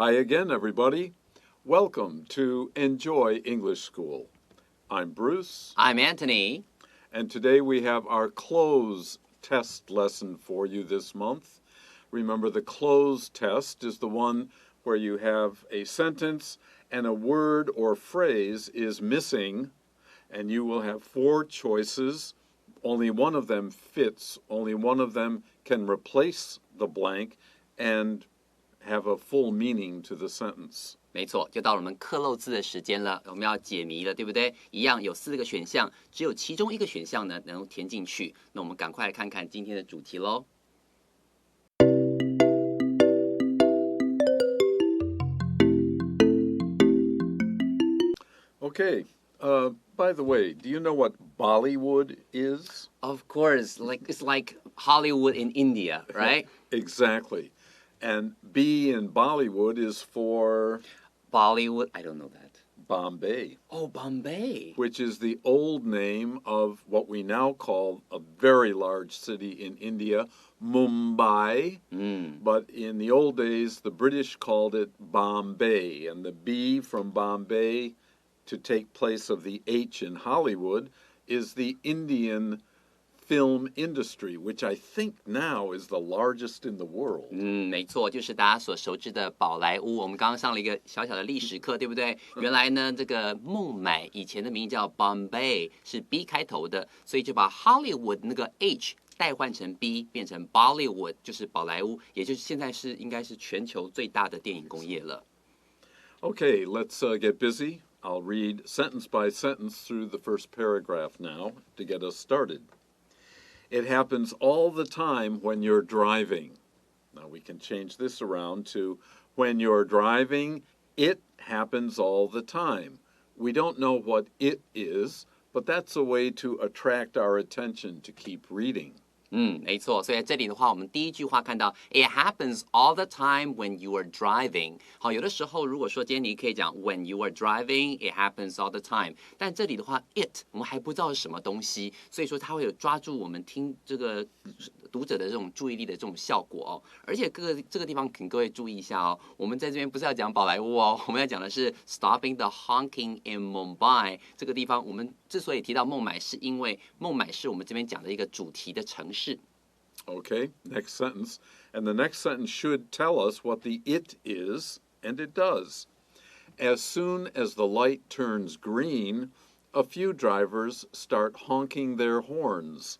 Hi again, everybody. Welcome to Enjoy English School. I'm Bruce. I'm Antony. And today we have our Cloze test lesson for you this month. Remember, the Cloze test is the one where you have a sentence and a word or phrase is missing, and you will have 4 choices. Only one of them fits. Only one of them can replace the blank and have a full meaning to the sentence. 没错，就到了我们刻漏字的时间了，我们要解谜了，对不对？一样有4个选项，只有其中一个选项呢能填进去。那我们赶快来看看今天的主题喽。Okay. By the way, do you know what Bollywood is? Of course, it's like Hollywood in India, right? Exactly. And B in Bollywood is for Bollywood, I don't know that. Bombay. Oh, Bombay. Which is the old name of what we now call a very large city in India, Mumbai. But in the old days, the British called it Bombay. And the B from Bombay, to take place of the H in Hollywood, is the Indian film industry, which I think now is the largest in the world. 没错，就是大家所熟知的宝莱坞。我们刚刚上了一个小小的历史课，对不对？原来呢，这个孟买以前的名叫 Bombay， 是 B 开头的，所以就把 Hollywood 那个 H 代换成 B， 变成 Bollywood， 就是宝莱坞，也就是现在应该是全球最大的电影工业了。Okay, let's get busy. I'll read sentence by sentence through the first paragraph now to get us started. It happens all the time when you're driving. Now we can change this around to when you're driving, it happens all the time. We don't know what it is, but that's a way to attract our attention to keep reading. 没错，所以在这里的话，我们第一句话看到 It happens all the time when you are driving。好，有的时候如果说今天你可以讲 When you are driving, it happens all the time。但这里的话 ，it 我们还不知道是什么东西，所以说它会有抓住我们听这个读者的这种注意力的这种效果哦。而且这个地方请各位注意一下哦，我们在这边不是要讲宝莱坞哦，我们要讲的是 Stopping the Honking in Mumbai 这个地方。我们之所以提到孟买，是因为孟买是我们这边讲的一个主题的城市。Okay, next sentence. And the next sentence should tell us what the it is, and it does. As soon as the light turns green, a few drivers start honking their horns.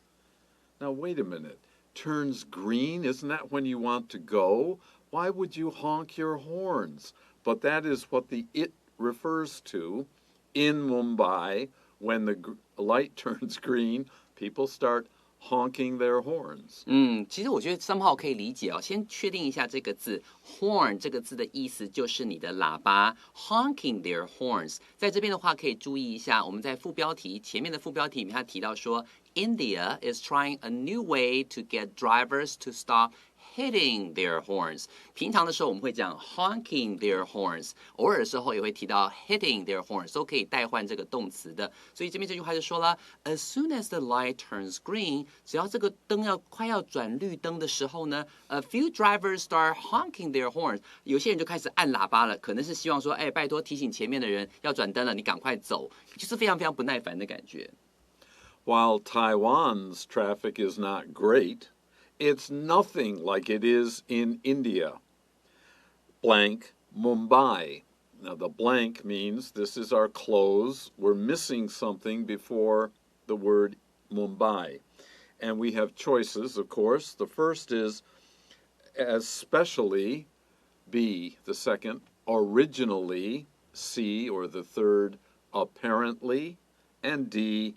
Now, wait a minute. Turns green? Isn't that when you want to go? Why would you honk your horns? But that is what the it refers to in Mumbai. When the light turns green, people start honking their horns. 其实我觉得somehow可以理解哦。先确定一下这个字 horn 这个字的意思就是你的喇叭 honking their horns。在这边的话可以注意一下，我们在副标题前面的副标题里面它提到说 India is trying a new way to get drivers to stop hitting their horns。平常的时候我们会讲 honking their horns， 偶尔的时候也会提到 hitting their horns， 都可以代换这个动词的。所以这边这句话就说了 As soon as the light turns green， 只要这个灯快要转绿灯的时候呢 ，a few drivers start honking their horns， 有些人就开始按喇叭了，可能是希望说，哎，拜托提醒前面的人要转灯了，你赶快走，就是非常非常不耐烦的感觉。While Taiwan's traffic is not great, it's nothing like it is in India. Blank Mumbai. Now the blank means this is our close. We're missing something before the word Mumbai. And we have choices, of course. The first is especially, B. The second, originally, C. Or the third, apparently. And D.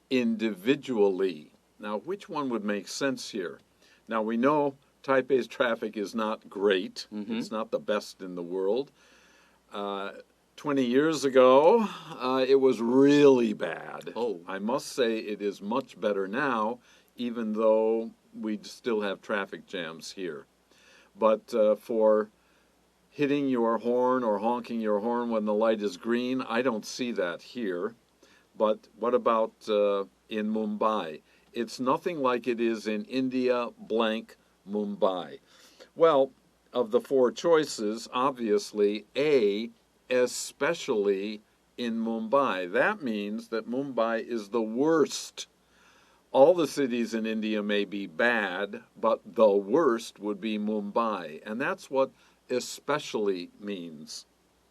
Individually. Now, which one would make sense here? Now, we know Taipei's traffic is not great. It's not the best in the world. 20 years ago, it was really bad. Oh. I must say it is much better now, even though we still have traffic jams here. But for hitting your horn or honking your horn when the light is green, I don't see that here. But what about in Mumbai? It's nothing like it is in India, blank Mumbai. Well, of the four choices, obviously, A, especially in Mumbai. That means that Mumbai is the worst. All the cities in India may be bad, but the worst would be Mumbai. And that's what especially means.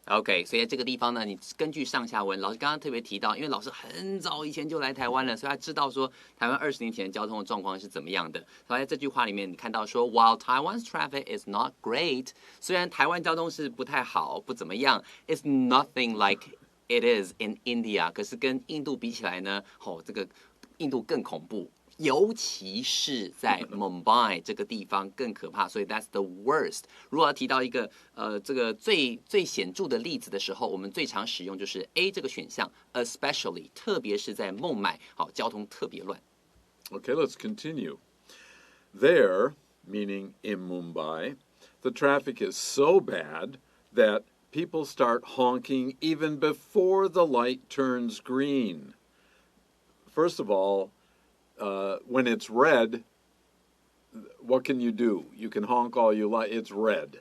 OK， 所以在这个地方呢，你根据上下文，老师刚刚特别提到，因为老师很早以前就来台湾了，所以他知道说台湾20年前交通的状况是怎么样的。所以在这句话里面，你看到说 ，While Taiwan's traffic is not great， 虽然台湾交通是不太好，不怎么样 ，it's nothing like it is in India。可是跟印度比起来呢，这个印度更恐怖。尤其是在 Mumbai 这个地方更可怕，所以 that's the worst。如果要提到一个这个最显著的例子的时候，我们最常使用就是 A 这个选项 ，especially， 特别是在孟买，交通特别乱。Okay, let's continue. There, meaning in Mumbai, the traffic is so bad that people start honking even before the light turns green. First of all,when it's red, what can you do? You can honk all you like. It's red.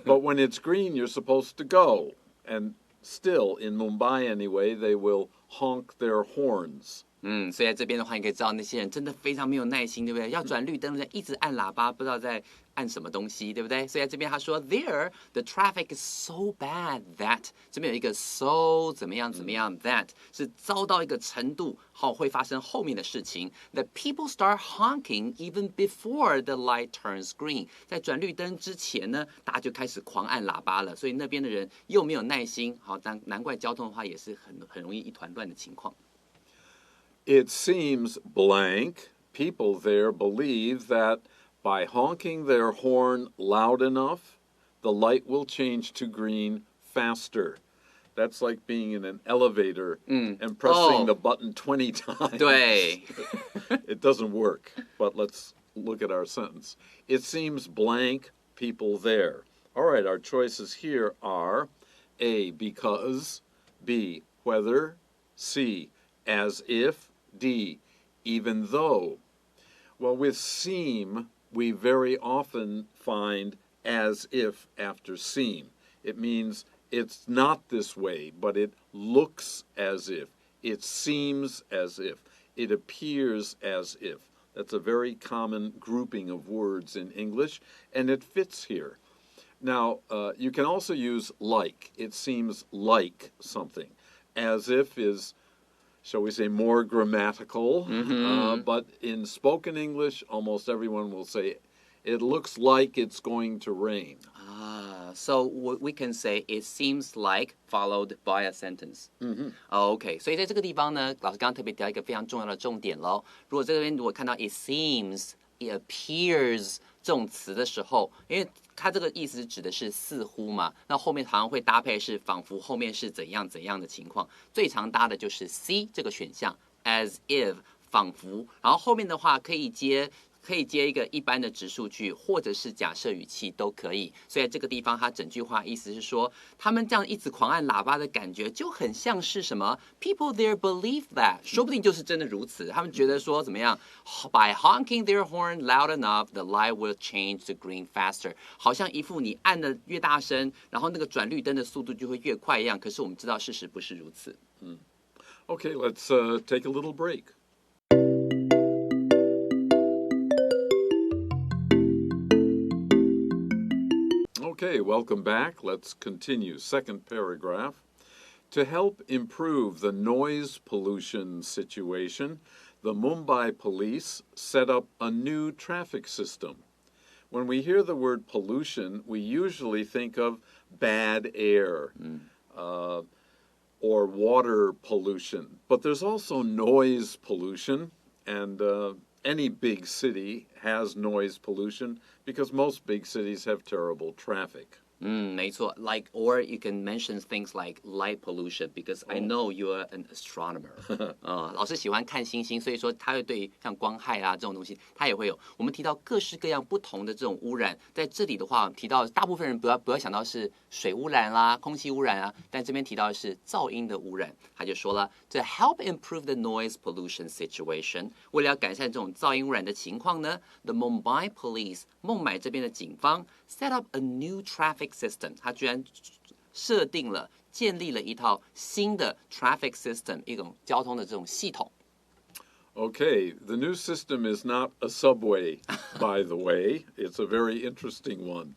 But when it's green, you're supposed to go. And still, in Mumbai anyway, they will honk their horns. 所以在这边的话，你可以知道那些人真的非常没有耐心，对不对？要转绿灯，一直按喇叭，不知道在按什么东西，对不对？所以在这边他说 ，There the traffic is so bad that 这边有一个 so 怎么样怎么样 that 是糟到一个程度，会发生后面的事情。That people start honking even before the light turns green， 在转绿灯之前呢，大家就开始狂按喇叭了。所以那边的人又没有耐心，难怪交通的话也是很容易一团乱的情况。It seems blank. People there believe that by honking their horn loud enough, the light will change to green faster. That's like being in an elevator and pressing the button 20 times. 对。It doesn't work, but let's look at our sentence. It seems blank, people there. All right, our choices here are A, because, B, whether, C, as if, D, even though. Well, with seem, we very often find as if after seem. It means it's not this way, but it looks as if. It seems as if. It appears as if. That's a very common grouping of words in English, and it fits here. Now, you can also use like. It seems like something. As if is, shall we say, more grammatical, but in spoken English, almost everyone will say, it looks like it's going to rain. So we can say it seems like followed by a sentence. OK， 所以在这个地方呢，老师刚刚特别提到一个非常重要的重点喽。如果这边如果看到 it seems、it appears 这种词的时候，因为它这个意思指的是似乎嘛，那后面好像会搭配是仿佛后面是怎样怎样的情况。最常搭的就是 C 这个选项 ，as if 仿佛，然后后面的话可以接一个一般的直述句，或者是假设语气都可以。所以这个地方，它整句话意思是说，他们这样一直狂按喇叭的感觉，就很像是什么 ？People there believe that， 说不定就是真的如此。他们觉得说怎么样 ？By honking their horn loud enough, the light will change to green faster。好像一副你按的越大声，然后那个转绿灯的速度就会越快一样。可是我们知道事实不是如此。Okay, let's take a little break. Okay, welcome back. Let's continue. Second paragraph. To help improve the noise pollution situation, the Mumbai police set up a new traffic system. When we hear the word pollution, we usually think of bad air or water pollution. But there's also noise pollution, and any big city has noise pollution because most big cities have terrible traffic. 没错 ，like or you can mention things like light pollution because I know you're an astronomer 老师喜欢看星星，所以说他会对像光害啊这种东西，他也会有。我们提到各式各样不同的这种污染，在这里的话，提到大部分人不要想到是水污染啦、空气污染啊，但这边提到的是噪音的污染。他就说了 ，To help improve the noise pollution situation， 为了要改善这种噪音污染的情况呢，the Mumbai police 孟买这边的警方 set up a new traffic system， 它居然建立了一套新的 traffic system， 一种交通的这种系统。Okay, the new system is not a subway, by the way. It's a very interesting one.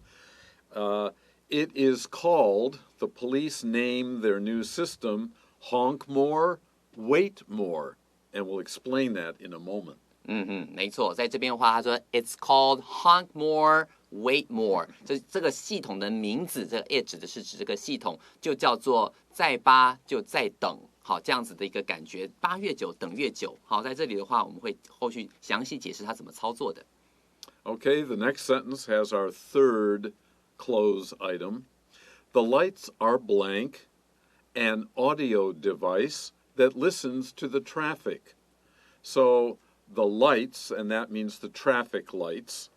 It is called, the police name their new system, Honk More, Wait More. And we'll explain that in a moment. 没错，在这边的话，他说 It's called Honk More, Wait More。这个系统的名字，这个 it 指的是指这个系统，就叫做再扒就再等。好，这样子的一个感觉，扒越久等越久。好，在这里的话，我们会后续详细解释它怎么操作的。Okay, the next sentence has our third close item. The lights are blank, an audio device that listens to the traffic. So the lights, and that means the traffic lights,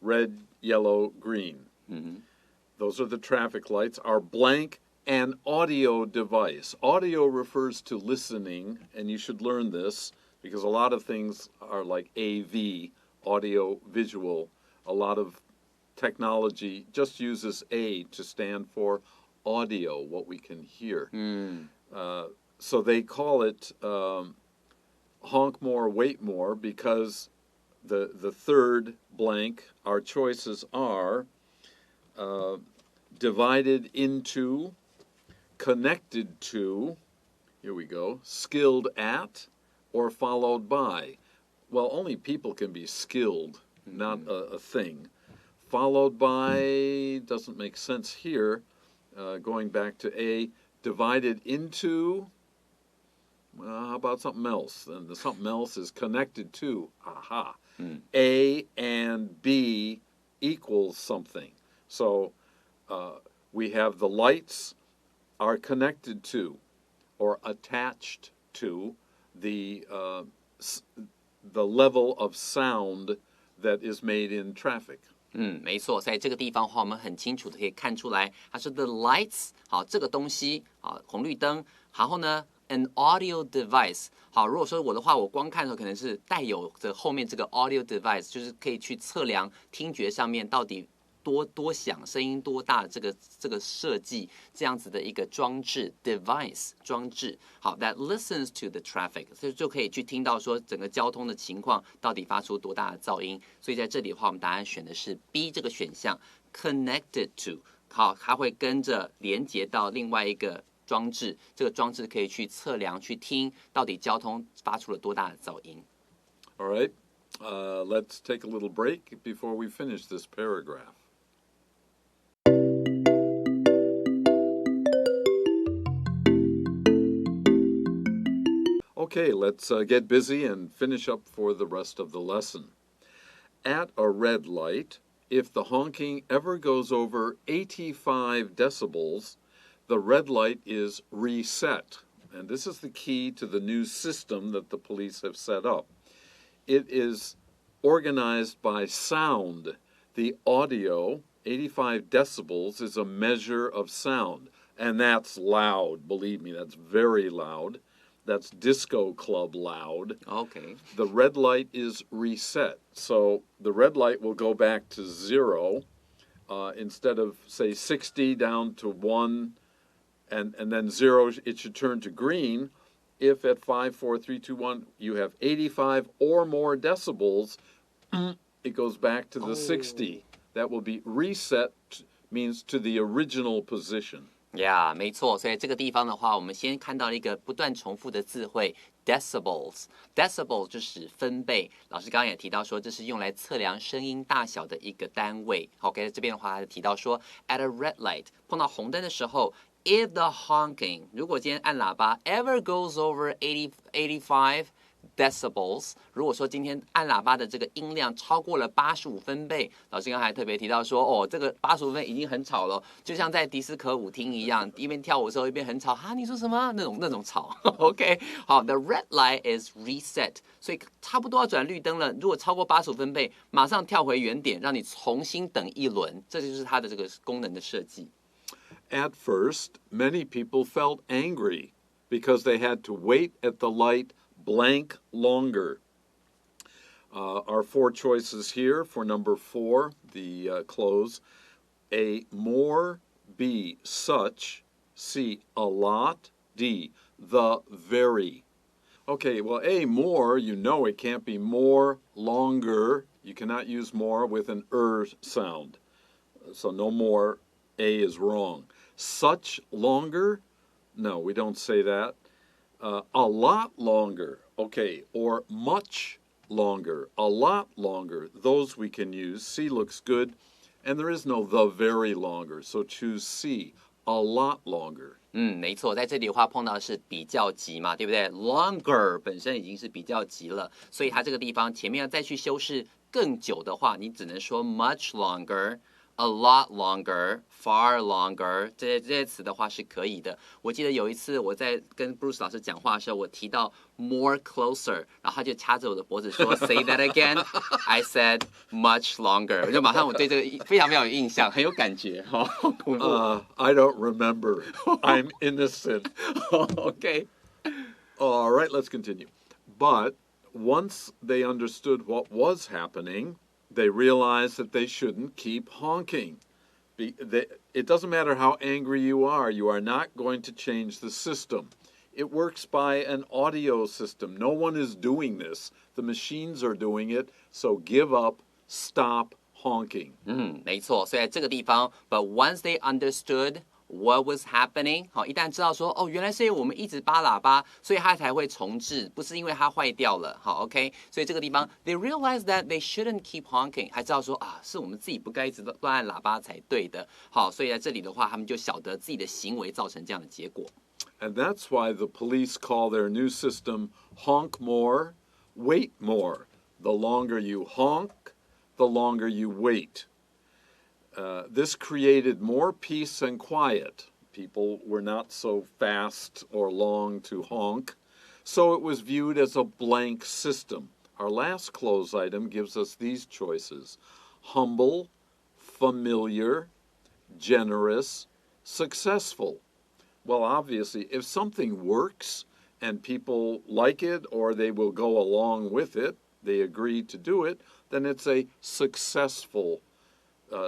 red, yellow, green. Those are the traffic lights, are blank.An audio device. Audio refers to listening, and you should learn this because a lot of things are like AV, audio visual. A lot of technology just uses A to stand for audio, what we can hear. So they call it honk more, wait more because the third blank, our choices are divided into...connected to, here we go, skilled at, or followed by. Well, only people can be skilled, not a thing. Followed by doesn't make sense here. Going back to A, divided into, how about something else? And the something else is connected to. Aha. A and B equals something. So we have the lights...are connected to or attached to the level of sound that is made in traffic. 没错，在这个地方的话，我们很清楚的可以看出来，它是 the lights， 好，这个东西，好，红绿灯，然后呢 ，an audio device， 好，如果说我的话，我光看的时候可能是带有着后面这个 audio device， 就是可以去测量听觉上面到底。多响，声音多大，这个设计这样子的一个装置 device 装置，好 that listens to the traffic， 所以就可以去听到说整个交通的情况到底发出多大的噪音。所以在这里的话，我们答案选的是 B 这个选项 connected to， 好，它会跟着连接到另外一个装置，这个装置可以去测量去听到底交通发出了多大的噪音。All right, let's take a little break before we finish this paragraph.Okay, let's get busy and finish up for the rest of the lesson. At a red light, if the honking ever goes over 85 decibels, the red light is reset. And this is the key to the new system that the police have set up. It is organized by sound. The audio, 85 decibels, is a measure of sound. And that's loud, believe me, that's very loud.That's disco club loud. Okay. The red light is reset. So the red light will go back to 0 instead of, say, 60 down to 1 and then 0, it should turn to green. If at 5, 4, 3, 2, 1, you have 85 or more decibels, it goes back to the 60. That will be reset, means to the original position.Yeah, 没错，所以这个地方的话，我们先看到了一个不断重复的字汇 decibels。decibel 就是分贝，老师刚刚也提到说，这是用来测量声音大小的一个单位。OK， 在这边的话，他提到说 ，at a red light， 碰到红灯的时候 ，if the honking， 如果今天按喇叭 ever goes over 85 decibels， 如果说今天按喇叭的这个音量超过了85分贝，老师刚才还特别提到说，哦，这个85分贝已经很吵了，就像在迪斯科舞厅一样，一边跳舞的时候一边很吵，哈，你说什么？那种吵。OK， 好 ，the red light is reset， 所以差不多要转绿灯了。如果超过85分贝，马上跳回原点，让你重新等一轮，这就是它的这个功能的设计。At first, many people felt angry because they had to wait at the light blank longer. Our four choices here for number 4, the close. A, more. B, such. C, a lot. D, the very. Okay, well, A, more, you know it can't be more, longer. You cannot use more with an sound. So no more. A is wrong. Such, longer? No, we don't say that. A lot longer. Okay, or much longer. A lot longer. Those we can use. C looks good. And there is no the very longer. So choose C, a lot longer. 没错，在这里的话碰到的是比较级嘛，对不对 ？Longer 本身已经是比较级了，所以它这个地方前面要再去修饰更久的话，你只能说 much longer。A lot longer, far longer， 这些词的话是可以的。我记得有一次我在跟 Bruce 老师讲话的时候，我提到 more closer， 然后他就掐着我的脖子说 Say that again. I said much longer， 我就马上我对这个非常非常有印象，很有感觉哈。I don't remember. I'm innocent. Okay. All right, let's continue. But once they understood what was happening, they realized that they shouldn't keep honking. It doesn't matter how angry you are not going to change the system. It works by an audio system. No one is doing this. The machines are doing it, so give up, stop honking. 没错，所以在这个地方 ，But once they understood what was happening， 好，一旦知道说，原来是因为我们一直扒喇叭，所以它才会重置，不是因为它坏掉了，好 ，OK， 所以这个地方 they realized that they shouldn't keep honking， 还知道说是我们自己不该一直乱按喇叭才对的，好，所以在这里的话，他们就晓得自己的行为造成这样的结果。And that's why the police call their new system honk more, wait more. The longer you honk, the longer you wait. This created more peace and quiet. People were not so fast or long to honk, so it was viewed as a blank system. Our last close item gives us these choices: humble, familiar, generous, successful. Well, obviously, if something works and people like it or they will go along with it, they agree to do it, then it's a successful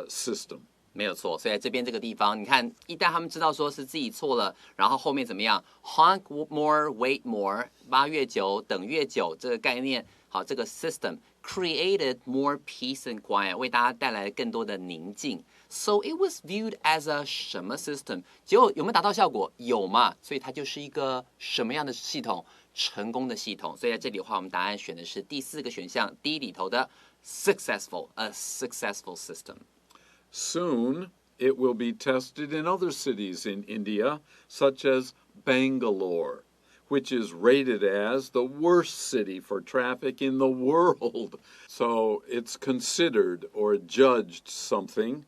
system. 没有错，所以在这边这个地方，你看，一旦他们知道说是自己错了，然后后面怎么样 ？Honk more, wait more， 扒越久等越久，这个概念，好，这个 system created more peace and quiet， 为大家带来更多的宁静。So it was viewed as a 什么 system？ 结果有没有达到效果？有嘛，所以它就是一个什么样的系统？成功的系统。所以在这里的话，我们答案选的是第4个选项 D 里头的 successful，a successful system。Soon, it will be tested in other cities in India, such as Bangalore, which is rated as the worst city for traffic in the world. So it's considered or judged something,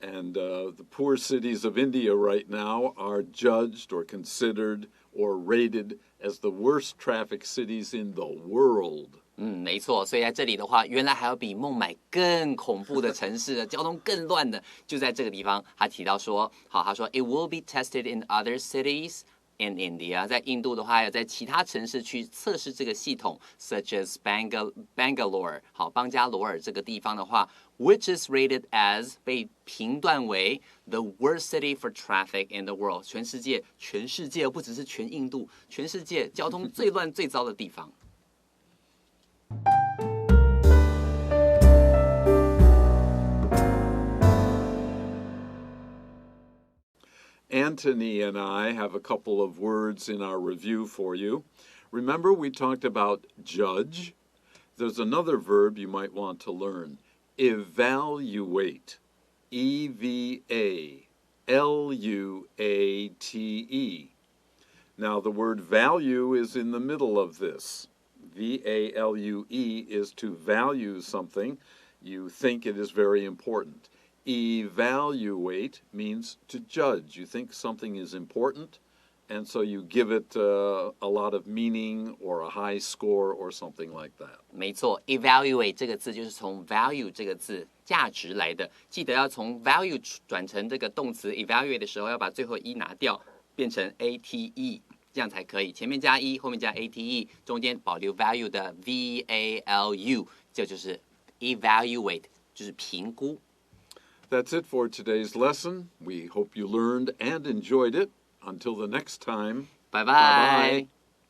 and the poor cities of India right now are judged or considered or rated as the worst traffic cities in the world. 没错，所以在这里的话，原来还有比孟买更恐怖的城市的交通更乱的，就在这个地方，他提到说，好，他说 it will be tested in other cities in India， 在印度的话，要在其他城市去测试这个系统 ，such as Bangalore， 好，邦加罗尔这个地方的话 ，which is rated as 被评断为 the worst city for traffic in the world， 全世界不只是全印度，全世界交通最乱最糟的地方。Antony and I have a couple of words in our review for you. Remember, we talked about judge? There's another verb you might want to learn. Evaluate. E-V-A-L-U-A-T-E. Now, the word value is in the middle of this. V-A-L-U-E is to value something. You think it is very important. Evaluate means to judge. You think something is important, and so you give it a lot of meaning or a high score or something like that. 没错 ，evaluate 这个字就是从 value 这个字价值来的。记得要从 value 转成这个动词 evaluate 的时候，要把最后一拿掉，变成 ate， 这样才可以。前面加一，后面加 ate， 中间保留 value 的 valu， 这就是 evaluate， 就是评估。That's it for today's lesson. We hope you learned and enjoyed it. Until the next time, Bye bye. bye-bye.